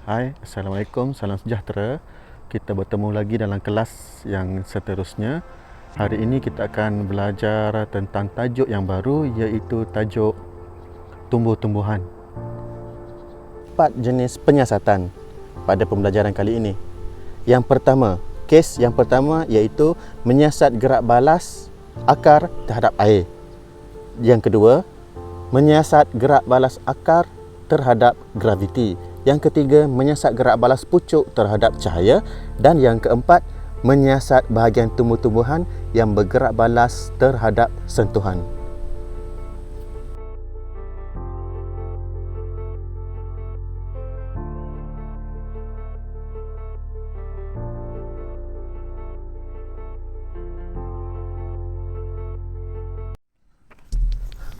Hai, Assalamualaikum, salam sejahtera. Kita bertemu lagi dalam kelas yang seterusnya. Hari ini kita akan belajar tentang tajuk yang baru, iaitu tajuk tumbuh-tumbuhan. 4 jenis penyiasatan pada pembelajaran kali ini. Yang pertama, kes yang pertama iaitu menyiasat gerak balas akar terhadap air. Yang kedua, menyiasat gerak balas akar terhadap graviti. Yang ketiga, menyiasat gerak balas pucuk terhadap cahaya. Dan yang keempat, menyiasat bahagian tumbuh-tumbuhan yang bergerak balas terhadap sentuhan.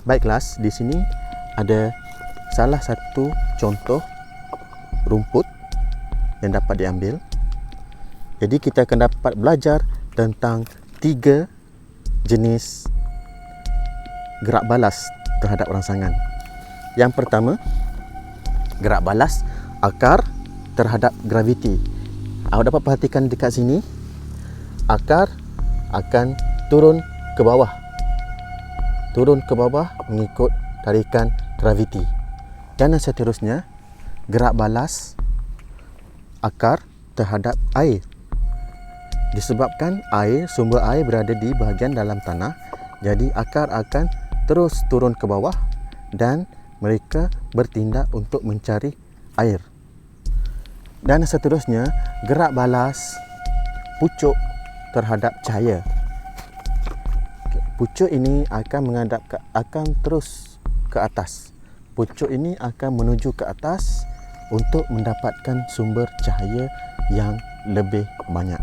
Baik kelas, di sini ada salah satu contoh rumput yang dapat diambil. Jadi kita akan dapat belajar tentang 3 jenis gerak balas terhadap rangsangan. Yang pertama, gerak balas akar terhadap graviti. Awak dapat perhatikan dekat sini, akar akan turun ke bawah. Turun ke bawah mengikut tarikan graviti. Dan yang seterusnya, gerak balas akar terhadap air. Disebabkan sumber air berada di bahagian dalam tanah, jadi akar akan terus turun ke bawah dan mereka bertindak untuk mencari air. Dan seterusnya, gerak balas pucuk terhadap cahaya. Pucuk ini akan terus ke atas. Pucuk ini akan menuju ke atas untuk mendapatkan sumber cahaya yang lebih banyak.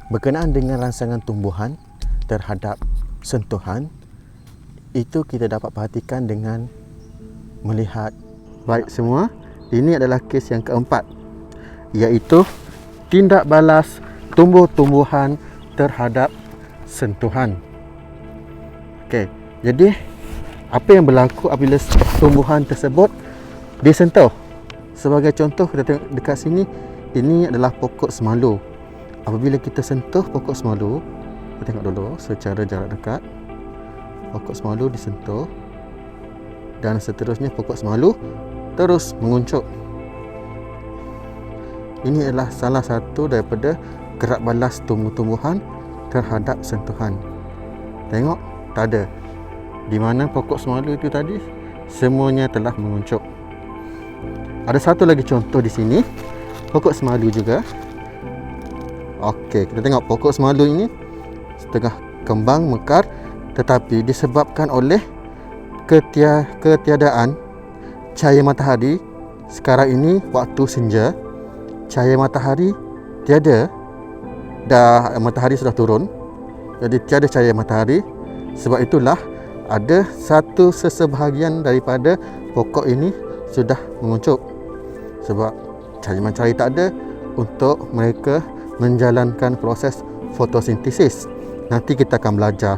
Berkenaan dengan rangsangan tumbuhan terhadap sentuhan, itu kita dapat perhatikan dengan melihat. Baik semua, ini adalah kes yang keempat, iaitu tindak balas tumbuh-tumbuhan terhadap sentuhan. Okey, jadi apa yang berlaku apabila tumbuhan tersebut disentuh? Sebagai contoh, kita tengok dekat sini, ini adalah pokok semalu. Apabila kita sentuh pokok semalu, kita tengok dulu secara jarak dekat. Pokok semalu disentuh dan seterusnya pokok semalu terus menguncup. Ini adalah salah satu daripada gerak balas tumbuh-tumbuhan terhadap sentuhan. Tengok, tak ada. Di mana pokok semalu itu tadi, semuanya telah menguncup. Ada satu lagi contoh di sini, pokok semalu juga. Okey, kita tengok pokok semalu ini setengah kembang mekar, tetapi disebabkan oleh ketiadaan cahaya matahari. Sekarang ini waktu senja, cahaya matahari tiada, matahari sudah turun, jadi tiada cahaya matahari. Sebab itulah ada satu sesebahagian daripada pokok ini sudah menguncup. Sebab cahaya matahari tak ada untuk mereka menjalankan proses fotosintesis. Nanti kita akan belajar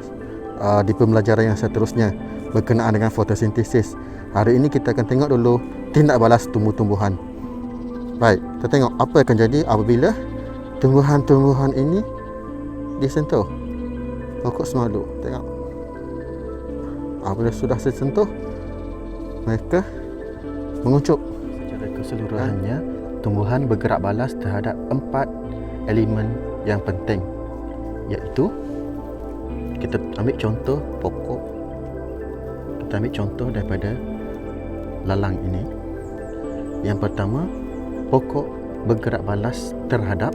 di pembelajaran yang seterusnya berkenaan dengan fotosintesis. Hari ini kita akan tengok dulu tindak balas tumbuh-tumbuhan. Baik, kita tengok apa yang akan jadi apabila tumbuhan-tumbuhan ini disentuh pokok semalu. Tengok, apabila sudah disentuh, mereka menguncup. Secara keseluruhannya, tumbuhan bergerak balas terhadap 4 elemen yang penting, iaitu kita ambil contoh pokok. Kita ambil contoh daripada lalang ini. Yang pertama, pokok bergerak balas terhadap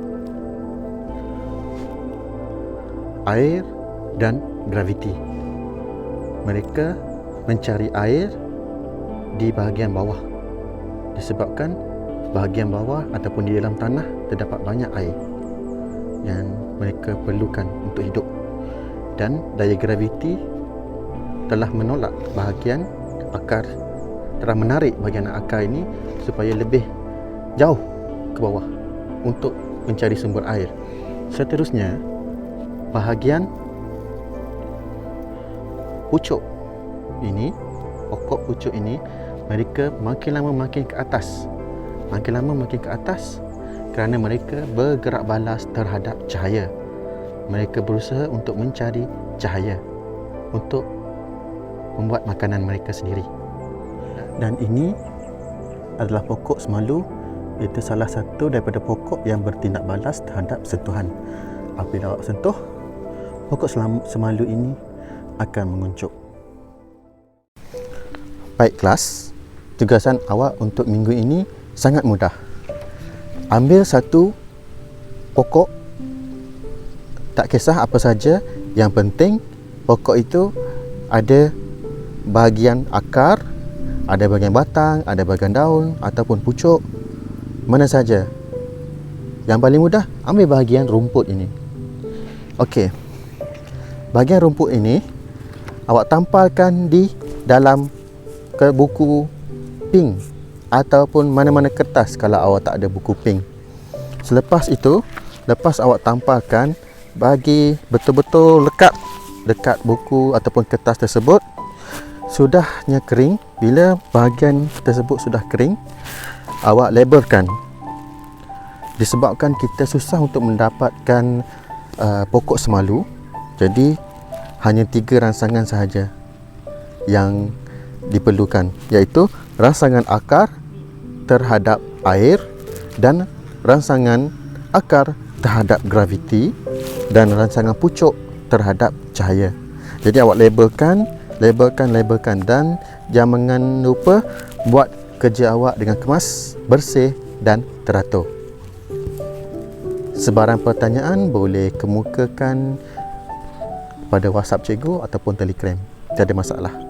air dan graviti. Mereka mencari air di bahagian bawah, disebabkan bahagian bawah ataupun di dalam tanah terdapat banyak air yang mereka perlukan untuk hidup. Dan daya graviti telah menolak bahagian akar, telah menarik bahagian akar ini supaya lebih jauh ke bawah untuk mencari sumber air. Seterusnya, bahagian pucuk ini, pokok pucuk ini, mereka makin lama makin ke atas makin lama makin ke atas kerana mereka bergerak balas terhadap cahaya. Mereka berusaha untuk mencari cahaya untuk membuat makanan mereka sendiri. Dan ini adalah pokok semalu. Itu salah satu daripada pokok yang bertindak balas terhadap sentuhan. Apabila awak sentuh, pokok semalu ini akan menguncup. Baik kelas, tugasan awak untuk minggu ini sangat mudah. Ambil satu pokok, tak kisah apa saja, yang penting pokok itu ada bahagian akar, ada bahagian batang, ada bahagian daun ataupun pucuk, mana saja. Yang paling mudah, ambil bahagian rumput ini. Okey, bahagian rumput ini awak tampalkan di dalam buku pink ataupun mana-mana kertas kalau awak tak ada buku pink. Selepas itu, lepas awak tampalkan, bagi betul-betul dekat buku ataupun kertas tersebut, sudahnya kering. Bila bahagian tersebut sudah kering, awak labelkan. Disebabkan kita susah untuk mendapatkan pokok semalu, jadi hanya 3 rangsangan sahaja yang diperlukan, iaitu rangsangan akar terhadap air dan rangsangan akar terhadap graviti dan rangsangan pucuk terhadap cahaya. Jadi awak labelkan dan jangan lupa buat kerja awak dengan kemas, bersih dan teratur. Sebarang pertanyaan boleh kemukakan pada WhatsApp cikgu ataupun Telegram. Tiada masalah.